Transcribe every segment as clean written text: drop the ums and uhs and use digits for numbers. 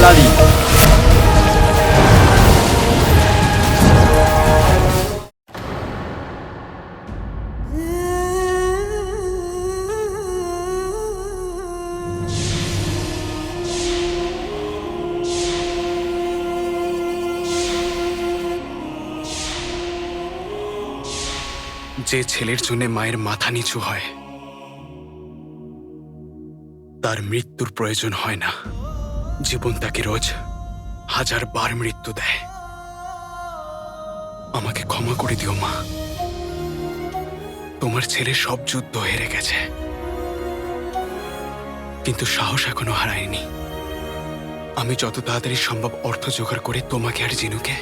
নারী। যে ছেলের জন্য মায়ের মাথা নিচু হয় তার মৃত্যুর প্রয়োজন হয় না। জীবন তাকে রোজ 1000 বার মৃত্যু দেয়। আমাকে ক্ষমা করে দিও মা। তোমার ছেলে সব যুদ্ধ হেরে গেছে, কিন্তু সাহস এখনো হারায়নি। আমি যত তাড়াতাড়ি সম্ভব অর্থ জোগাড় করে তোমাকে আর জিনুকে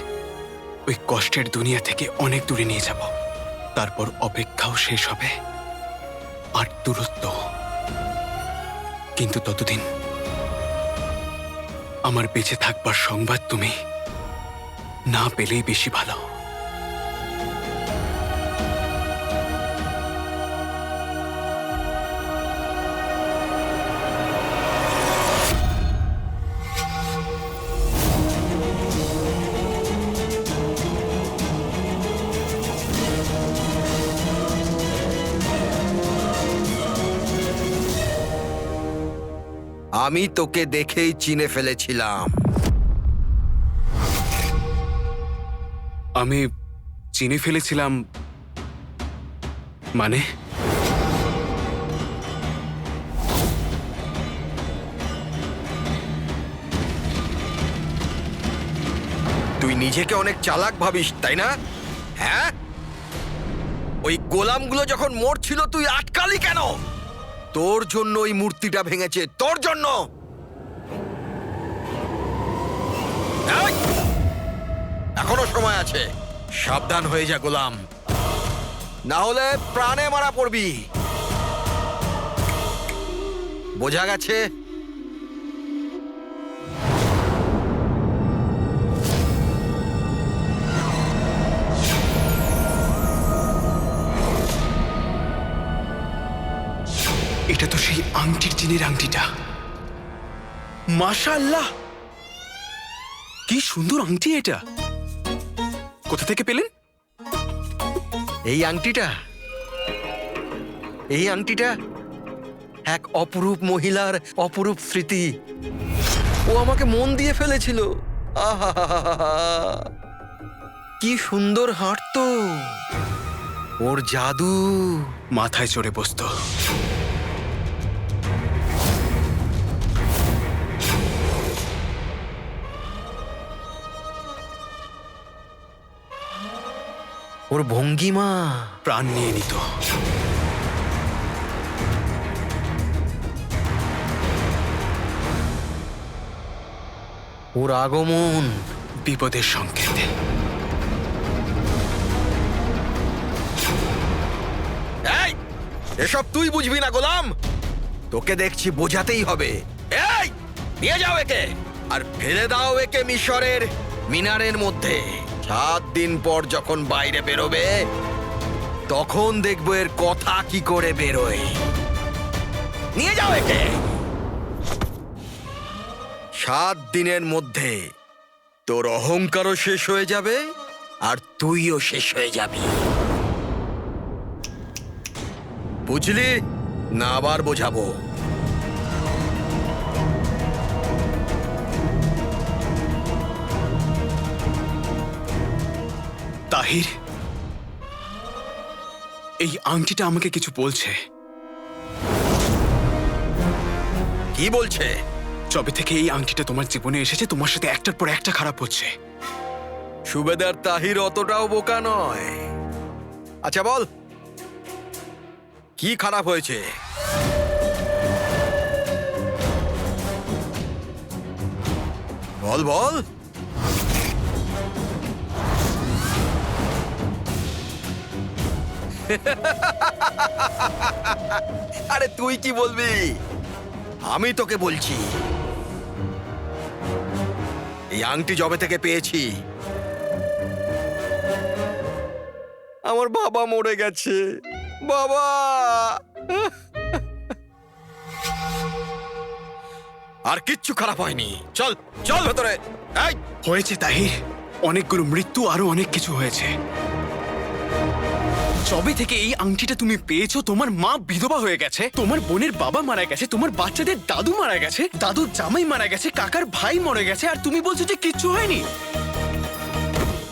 ওই কষ্টের দুনিয়া থেকে অনেক দূরে নিয়ে যাব। তারপর অপেক্ষাও শেষ হবে আর দূরত্ব। কিন্তু ততদিন আমার বেঁচে থাকবার সংবাদ তুমি না পেলেই বেশি ভালো। আমি তোকে দেখেই চিনে ফেলেছিলাম। আমি চিনে ফেলেছিলাম মানে? তুই নিজেকে অনেক চালাক ভাবিস, তাই না? হ্যাঁ, ওই গোলামগুলো যখন মরছিল তুই আটকালি কেন? তোর জন্য ওই মূর্তিটা ভেঙেছে, তোর জন্য। এই, এখনো সময় আছে, সাবধান হয়ে যা গোলাম, না হলে প্রাণে মারা পড়বি। বোঝা গেছে? এটা তো সেই আংটির চিনের আংটিটা। মাশাআল্লাহ, কি সুন্দর আংটি এটা। কোথা থেকে পেলেন? এই আংটিটা, এই আংটিটা এক অপরূপ মহিলার অপরূপ স্মৃতি। ও আমাকে মন দিয়ে ফেলেছিল। আহা, কি সুন্দর হাঁটতো, ওর জাদু। মাথায় চড়ে বসতো। ওর ভঙ্গিমা প্রাণ নিয়ে নিত। ওর আগমন বিপদের সংকেত। এই, এসব তুই বুঝবি না গোলাম, তোকে দেখছি বোঝাতেই হবে। এই, নিয়ে যাও একে আর ফেলে দাও একে মিশরের মিনারের মধ্যে। 7 দিন পর যখন বাইরে বেরোবে তখন দেখবো এর কথা কি করে বেরোয়। নিয়ে যাও একে। 7 দিনের মধ্যে তোর অহংকারও শেষ হয়ে যাবে আর তুইও শেষ হয়ে যাবি। বুঝলি না? আবার বোঝাবো। তাহির, এই আংটিটা আমাকে কিছু বলছে। কি বলছে? যবে থেকে এই আংটিটা তোমার জীবনে এসেছে তোমার সাথে একটার পর একটা খারাপ হচ্ছে। সুবেদার তাহির অতটাও বোকা নয়। আচ্ছা বল, কি খারাপ হয়েছে? বল বল। আরে তুই কি বলবি, আমি তোকে বলছি। এই আংটি যবে থেকে পেয়েছি আমার বাবা মরে গেছে। বাবা, আর কিচ্ছু খারাপ হয়নি। চল চল ভেতরে। এই হয়েছে তাহির, অনেকগুলো মৃত্যু, আরো অনেক কিছু হয়েছে। যবে থেকে এই আংটিটা তুমি পেয়েছো, তোমার মা বিধবা হয়ে গেছে, তোমার বোনের বাবা মারা গেছে, তোমার বাচ্চাদের দাদু মারা গেছে, দাদুর জামাই মারা গেছে, কাকার ভাই মরে গেছে, আর তুমি বলছো যে কিচ্ছু হয়নি।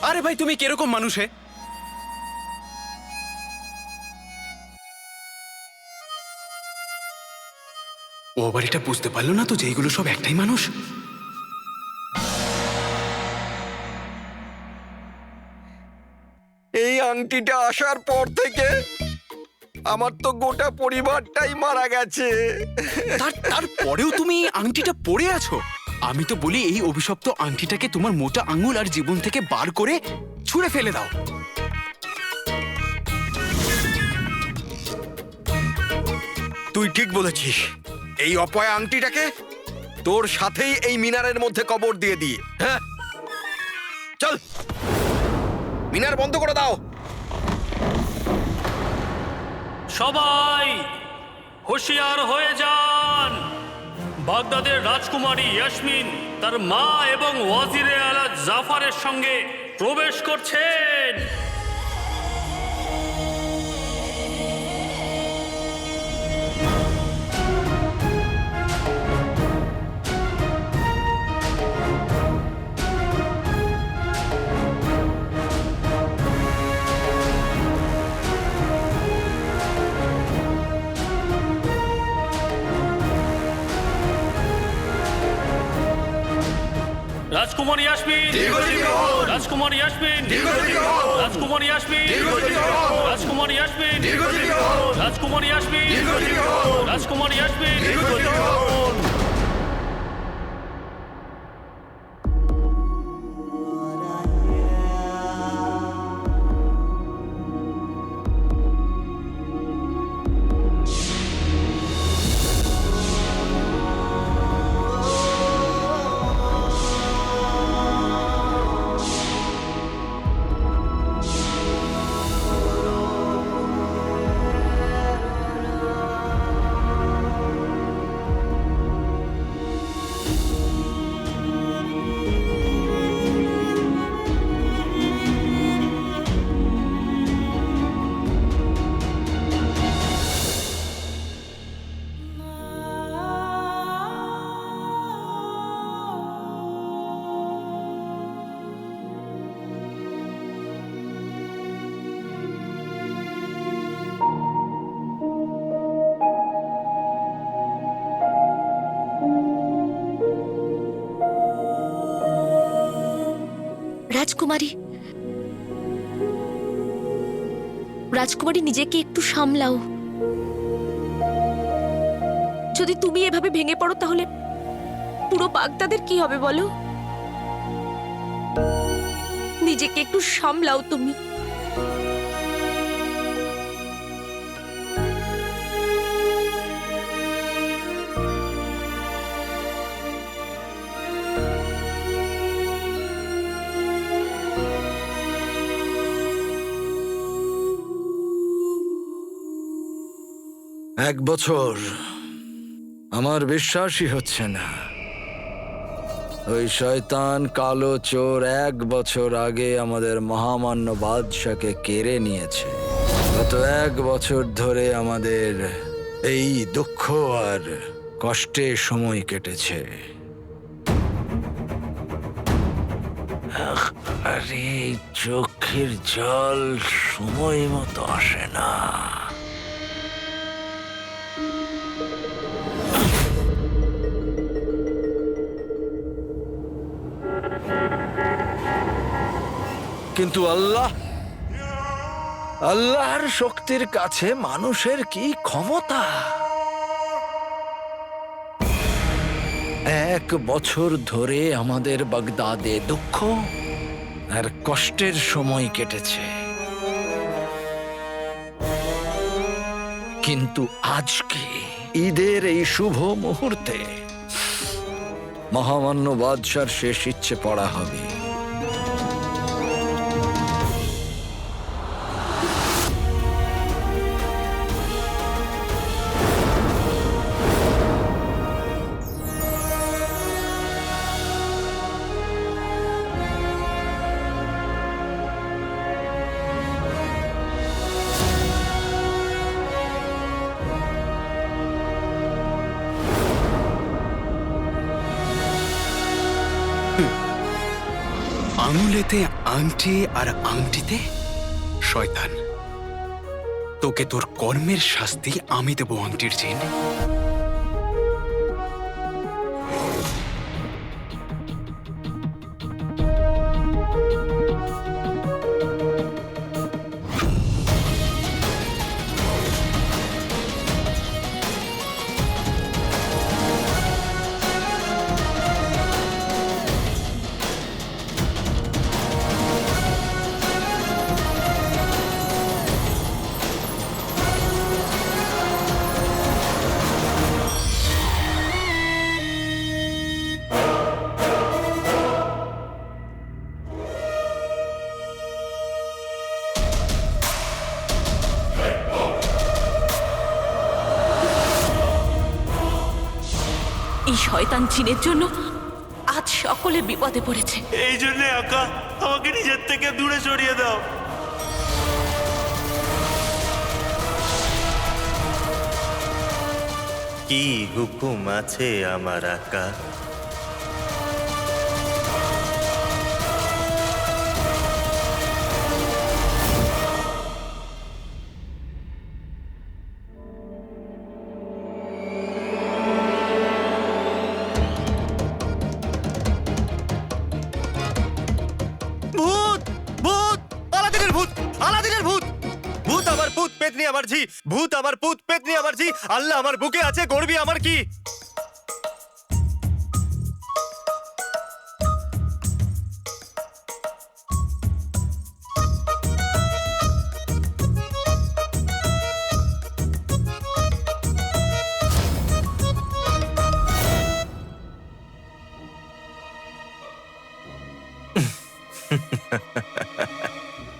আরে ভাই, তুমি কিরকম মানুষ হে? ও আবার এটা বুঝতে পারলো না তো যে এইগুলো সব একটাই মানুষ। এই আংটিটা আসার পর থেকে আমার তো গোটা পরিবারটাই মারা গেছে। তারপরেও তুমি এই আংটিটা পরে আছো। আমি তো বলি এই অভিশপ্ত আংটিটাকে তোমার মোটা আঙুল আর জীবন থেকে বার করে ছুঁড়ে ফেলে দাও। তুই ঠিক বলেছিস। এই অপয়া আংটিটাকে তোর সাথেই এই মিনারের মধ্যে কবর দিয়ে দিয়ে। হ্যাঁ, চল মিনার বন্ধ করে দাও। সবাই হুঁশিয়ার হয়ে যান। বাগদাদের রাজকুমারী ইয়াসমিন তার মা এবং ওয়াজিরে আলা জাফারের সঙ্গে প্রবেশ করছেন। রাজকুমারী ইয়াসমিন, রাজকুমারী ইয়াসমিন, রাজকুমারী ইয়াসমিন, রাজকুমারী ইয়াসমিন, রাজকুমারী ইয়াসমিন, রাজকুমারী ইয়াসমিন। রাজকুমারী, রাজকুমারী নিজেকে একটু সামলাও। যদি তুমি এভাবে ভেঙে পড়ো তাহলে পুরো বাগদাদের কি হবে বলো? নিজেকে একটু সামলাও তুমি। এক বছর, আমার বিশ্বাসই হচ্ছে না। ওই শয়তান কালো চোর 1 বছর আগে আমাদের মহামান্য বাদশাকে কেড়ে নিয়েছে। গত 1 বছর ধরে আমাদের এই দুঃখ আর কষ্টে সময় কেটেছে। আরে চোখের জল সময় মতো আসে না। কিন্তু আল্লাহর শক্তির কাছে মানুষের কি ক্ষমতা। 1 বছর ধরে আমাদের বাগদাদে দুঃখ আর কষ্টের সময় কেটেছে, কিন্তু আজকে ঈদের এই শুভ মুহূর্তে মহামান্য বাদশার শেষ ইচ্ছে পড়া হবে। আঙুলেতে আংটি আর আংটিতে শয়তান। তোকে তোর কর্মের শাস্তি আমি দেব আংটির জিন। এই শয়তান জিনের জন্য আজ সকলে বিপদে পড়েছে। এই জন্য আকা আমাকে নিজের থেকে দূরে সরিয়ে দাও। কি হুকুম আছে আমার আকা? ভূত ভূত আলাদিনের ভূত আলাদিনের ভূত ভূত আমার ভূত পেতনি আমার ঝি ভূত আমার ভূত পেতনি আমার ঝি আল্লাহ আমার বুকে আছে করবি আমার কি?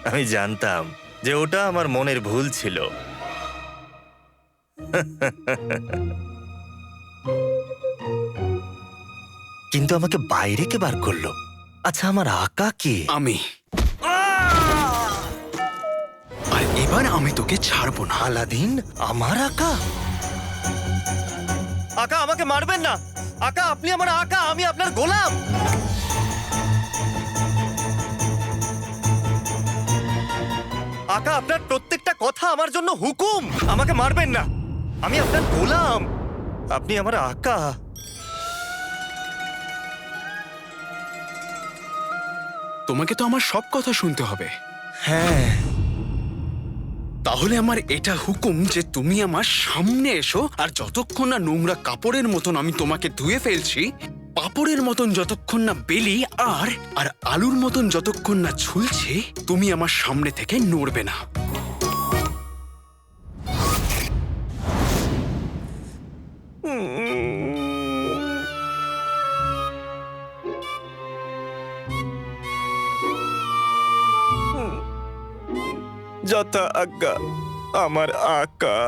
আমি জানতাম যে ওটা আমার মনের ভুল ছিল। কিন্তু আমাকে বাইরে কে বার করলো? আচ্ছা আমার আকা কে? আমি। আর এবার আমি তোকে ছাড়বো না। আলাদিন আমার আকা? আকা আমাকে মারবেন না আকা, আপনি আমার আকা, আমি আপনার গোলাম। আকা আপনার প্রত্যেকটা কথা আমার জন্য হুকুম, আমাকে মারবেন না, আমি আপনার গোলাম, আপনি আমার আকা। তোমাকে তো আমার সব কথা শুনতে হবে। হ্যাঁ তাহলে আমার এটা হুকুম যে তুমি আমার সামনে এসো, আর যতক্ষণ না নোংরা কাপড়ের মতন আমি তোমাকে ধুয়ে ফেলছি, পাপড়ের মতন যতক্ষণ না বেলি আর আর আলুর মতন যতক্ষণ না ঝুলছে, তুমি আমার সামনে থেকে নড়বে না। যথা আজ্ঞা আমার আকা।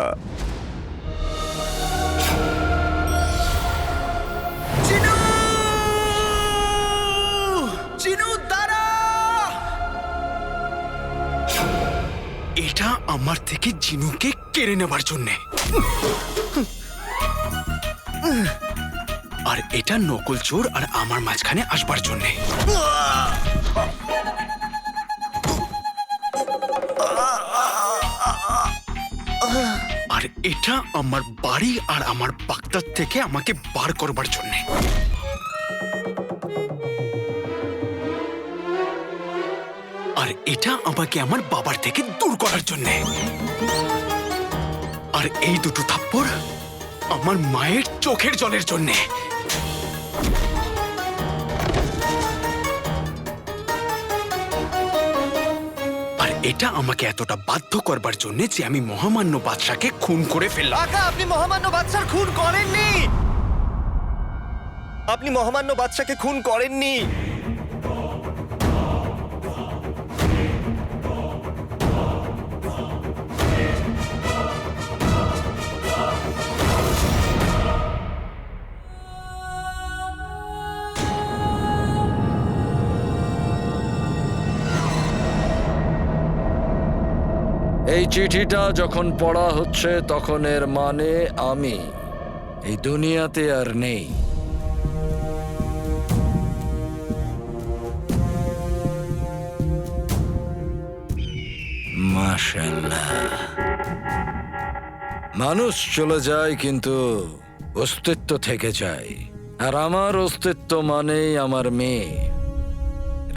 এটা আমার থেকে জিনুকে কেড়ে নেবার জন্যে, আর এটা নকল চোর আর আমার মাঝখানে আসবার জন্যে। আর এটা আমার বাড়ি আর আমার বাগদাদ থেকে আমাকে বার করবার জন্যে। আর এটা আমাকে আমার বাবার থেকে দূর করার জন্যে। আর এই দুটো থাপ্পড় আমার মায়ের চোখের জলের জন্যে। আর এটা আমাকে এতটা বাধ্য করবার জন্য যে আমি মহামান্য বাদশাকে খুন করে ফেললাম। আকা আপনি মহামান্য বাদশার খুন করেননি, আপনি মহামান্য বাদশাকে খুন করেননি। এই চিঠিটা যখন পড়া হচ্ছে তখন এর মানে আমি এই দুনিয়াতে আর নেই। মাশাআল্লাহ। মানুষ চলে যায় কিন্তু অস্তিত্ব থেকে যায়, আর আমার অস্তিত্ব মানেই আমার মেয়ে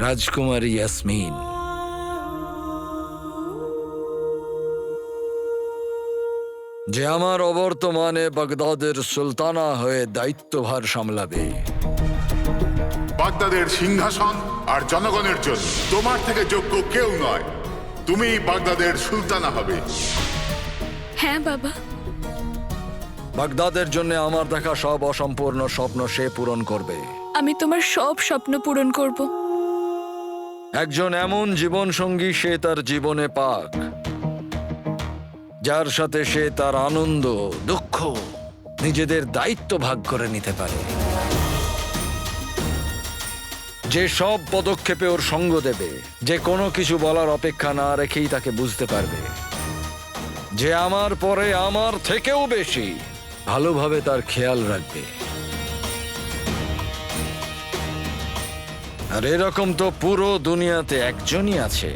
রাজকুমারী ইয়াসমিন। যে আমার অবর্তমানে বাগদাদের সুলতানা হয়ে দায়িত্বভার সামলাবে। বাগদাদের সিংহাসন আর জনগণের জন্য তোমার থেকে যোগ্য কেউ নয়। তুমি বাগদাদের সুলতানা হবে। হ্যাঁ বাবা। বাগদাদের জন্য আমার দেখা সব অসম্পূর্ণ স্বপ্ন সে পূরণ করবে। আমি তোমার সব স্বপ্ন পূরণ করব। একজন এমন জীবন সঙ্গী সে তার জীবনে পাক, যার সাথে সে তার আনন্দ দুঃখ নিজেদের দায়িত্ব ভাগ করে নিতে পারে, যে সব পদক্ষেপে ওর সঙ্গ দেবে, যে কোনো কিছু বলার অপেক্ষা না রেখেই তাকে বুঝতে পারবে, যে আমার পরে আমার থেকেও বেশি ভালোভাবে তার খেয়াল রাখবে। আর এরকম তো পুরো দুনিয়াতে একজনই আছে।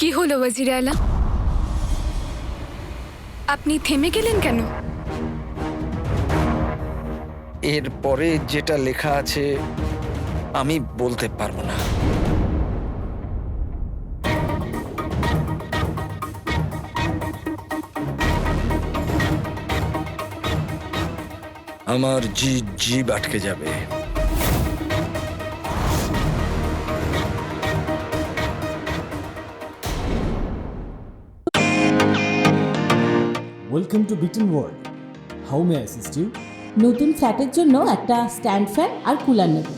কি হলো ওয়াজির আলা? আপনি থেমে গেলেন কেন? এরপরে যেটা লেখা আছে আমি বলতে পারবো না। আমার জিভ আটকে যাবে। Welcome to Beaten World. How may I assist you? নতুন ফ্ল্যাটের জন্য একটা স্ট্যান্ড ফ্যান আর কুলার নেব।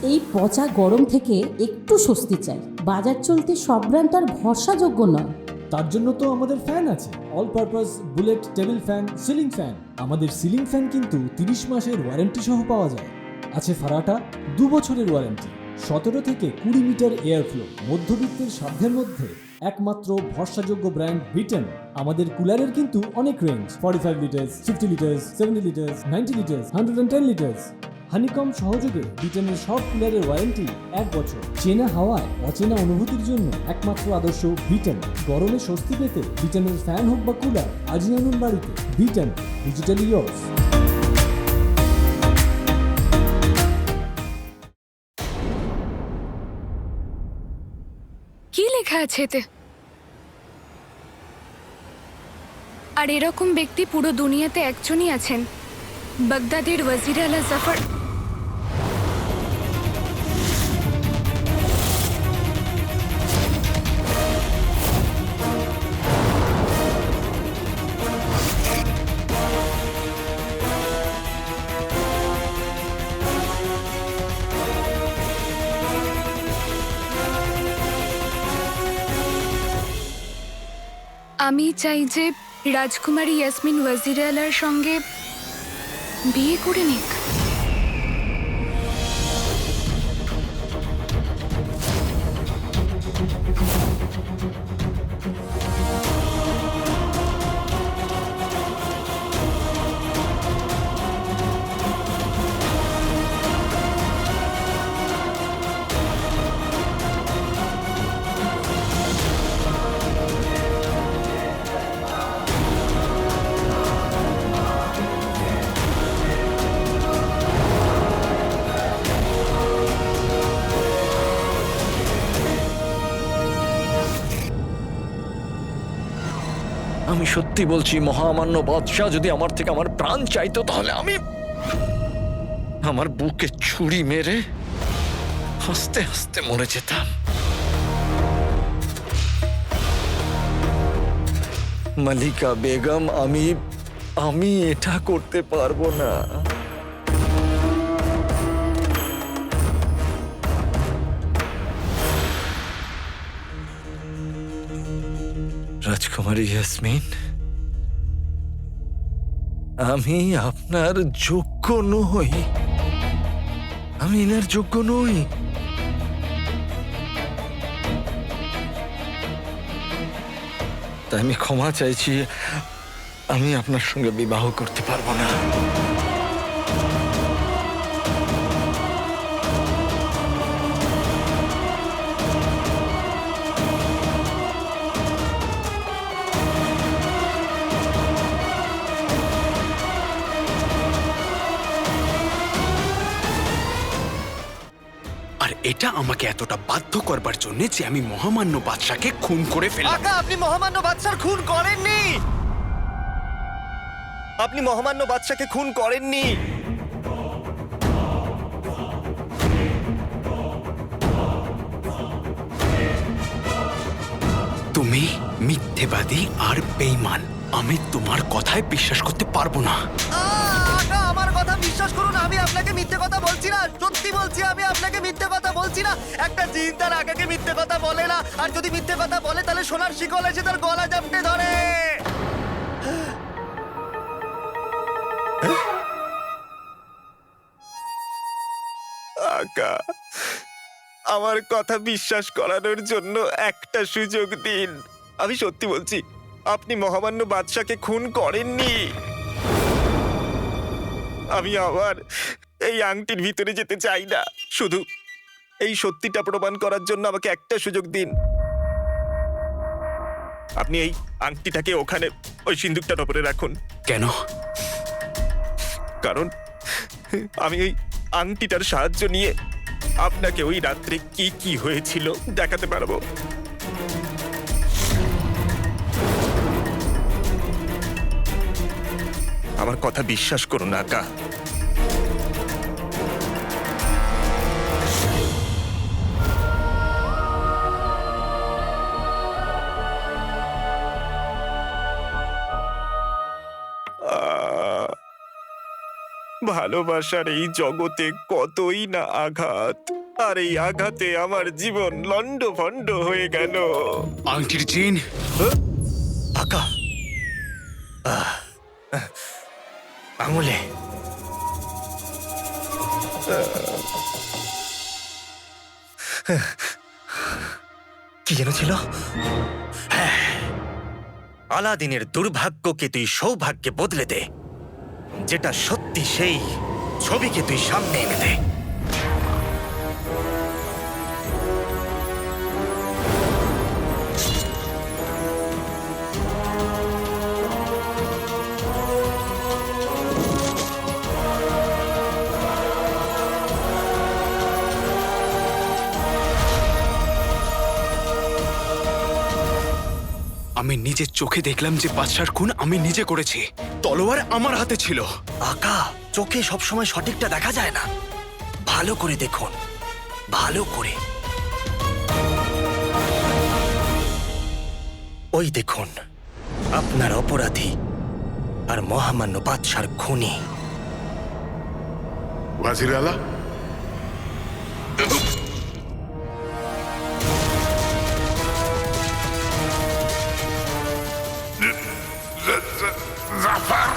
এই পচা গরম থেকে একটু স্বস্তি চাই। বাজার চলতে সব ব্র্যান্ড আর ভরসাযোগ্য নয়। তার জন্য তো আমাদের ফ্যান আছে, all purpose bullet table fan, ceiling fan. আমাদের সিলিং ফ্যান কিন্তু 30 মাসের ওয়ারেন্টি সহ পাওয়া যায়। আছে ফারাটা 2 বছরের ওয়ারেন্টি, 17 থেকে 20 মিটার এয়ার ফ্লো। মধ্যবিত্তের সাধ্যের মধ্যে একমাত্র ভরসাযোগ্য ব্র্যান্ড বিটেন। আমাদের কুলারের কিন্তু অনেক range, 45 litres, 50 litres, 70 litres, 90 litres, 110 litres. Honeycomb সহযোগে বিটেনের সব কুলারের ওয়ারেন্টি 1 বছর। চেনা হাওয়ায় অচেনা অনুভূতির জন্য একমাত্র আদর্শ বিটেন। গরমে স্বস্তি পেতে বিটেনের ফ্যান হোক বা কুলার, আজই আনুন বাড়িতে। Beaten, digitally years. কি লেখা আছে এতে? আর এরকম ব্যক্তি পুরো দুনিয়াতে একজনই আছেন, বাগদাদের ওয়াজির আলা জাফর। আমি চাই যে রাজকুমারী ইয়াসমিন ওয়াজির আলার সঙ্গে বিয়ে করে নিক। আমি সত্যি বলছি, মহামান্য বাদশাহ যদি আমার থেকে আমার প্রাণ চাইতো তাহলে আমি আমার বুকে ছুরি মেরে হাসতে হাসতে মরে যেতাম। মালিকা বেগম, আমি এটা করতে পারবো না। রাজকুমারী ইয়াসমিন, আমি আপনার যোগ্য নই, আমি এনার যোগ্য নই। তাই আমি ক্ষমা চাইছি, আমি আপনার সঙ্গে বিবাহ করতে পারবো না। আর এটা আমাকে এতটা বাধ্য করবার জন্য যে আমি মহামান্য বাদশাকে খুন করে ফেললাম। আকা, আপনি মহামান্য বাদশার খুন করেননি। আপনি মহামান্য বাদশাকে খুন করেননি। তুমি মিথ্যেবাদী আর বেঈমান। আমি তোমার কথায় বিশ্বাস করতে পারবো না। আকা, আমার কথা বিশ্বাস করুন, আমি আপনাকে মিথ্যে কথা বলছি না। সত্যি বলছি, আমি আপনাকে মিথ্যে কথা বলছি না। একটা জিন তার আগাকে মিথ্যে কথা বলে না, আর যদি মিথ্যে কথা বলে তাহলে সোনার শিকল এসে তার গলা জাপটে ধরে। আকা, আমার কথা বিশ্বাস করানোর জন্য একটা সুযোগ দিন। আমি সত্যি বলছি, আপনি মহামান্য বাদশাকে খুন করেননি। আমি আবার এই আংটির ভিতরে যেতে চাই না। শুধু এই সত্যিটা প্রমাণ করার জন্য আমাকে একটা সুযোগ দিন। আপনি এই আংটিটাকে ওখানে ওই সিন্দুকটার উপরে রাখুন। কেন? কারণ আমি ওই আংটিটার সাহায্য নিয়ে আপনাকে ওই রাত্রে কি কি হয়েছিল দেখাতে পারবো। আমার কথা বিশ্বাস করুন আকা। ভালোবাসার এই জগতে কতই না আঘাত, আর এই আঘাতে আমার জীবন লন্ডভন্ড হয়ে গেল। আংটির জিন। আকা, আঙুলে কি যেন ছিল? হ্যাঁ, আলাদিনের দুর্ভাগ্যকে তুই সৌভাগ্যে বদলে দে। যেটা সত্যি সেই ছবিকে তুই সামনে এনে দে। আমি নিজের চোখে দেখলাম যে বাদশার খুন আমি নিজে করেছি। তলোয়ার আমার হাতে ছিল। আকা, চোখে সবসময় সঠিকটা দেখা যায় না। ভালো করে দেখুন, ভালো করে। ওই দেখুন, আপনার অপরাধী আর মহামান্য বাদশার খুনি। ওয়াজির আলা, জাফর,